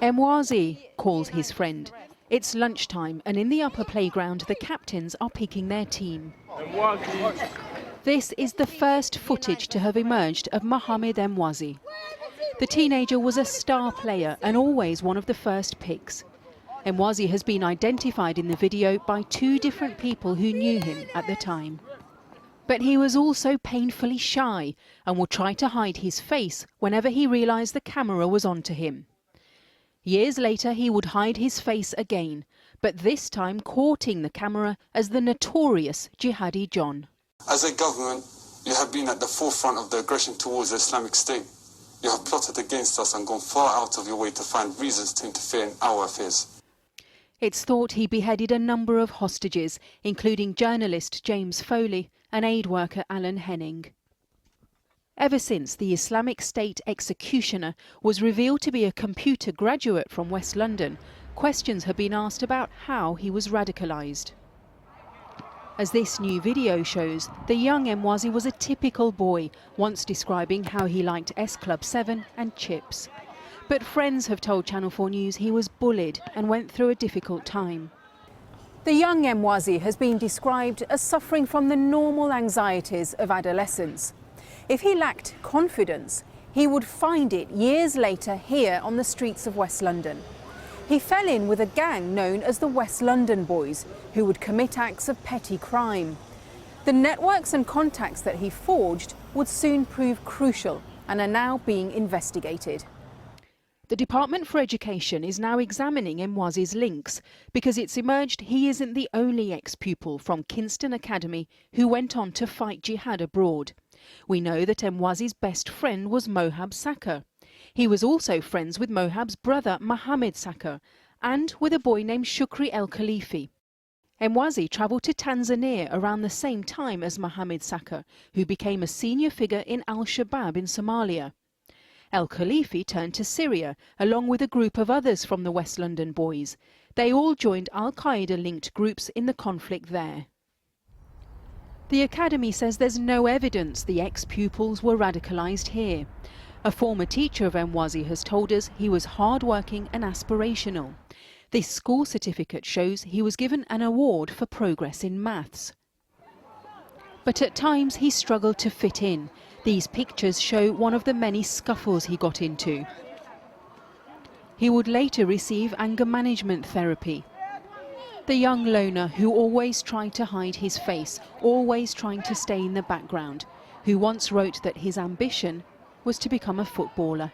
Emwazi calls his friend. It's lunchtime, and in the upper playground, the captains are picking their team. This is the first footage to have emerged of Mohamed Emwazi. The teenager was a star player and always one of the first picks. Emwazi has been identified in the video by 2 different people who knew him at the time. But he was also painfully shy and would try to hide his face whenever he realised the camera was onto him. Years later, he would hide his face again, but this time courting the camera as the notorious Jihadi John. As a government, you have been at the forefront of the aggression towards the Islamic State. You have plotted against us and gone far out of your way to find reasons to interfere in our affairs. It's thought he beheaded a number of hostages, including journalist James Foley and aid worker Alan Henning. Ever since the Islamic State executioner was revealed to be a computer graduate from West London, questions have been asked about how he was radicalised. As this new video shows, the young Emwazi was a typical boy, once describing how he liked S Club 7 and chips. But friends have told Channel 4 News he was bullied and went through a difficult time. The young Emwazi has been described as suffering from the normal anxieties of adolescence. If he lacked confidence, he would find it years later here on the streets of West London. He fell in with a gang known as the West London Boys, who would commit acts of petty crime. The networks and contacts that he forged would soon prove crucial and are now being investigated. The Department for Education is now examining Emwazi's links because it's emerged he isn't the only ex-pupil from Kingston Academy who went on to fight jihad abroad. We know that Emwazi's best friend was Mohab Sakar. He was also friends with Mohab's brother Mohammed Sakar and with a boy named Shukri El Khalifi. Emwazi travelled to Tanzania around the same time as Mohammed Sakar, who became a senior figure in Al-Shabaab in Somalia. El Khalifi turned to Syria, along with a group of others from the West London Boys. They all joined Al-Qaeda-linked groups in the conflict there. The Academy says there's no evidence the ex-pupils were radicalised here. A former teacher of Emwazi has told us he was hard-working and aspirational. This school certificate shows he was given an award for progress in maths. But at times he struggled to fit in. These pictures show one of the many scuffles he got into. He would later receive anger management therapy. The young loner who always tried to hide his face, always trying to stay in the background, who once wrote that his ambition was to become a footballer.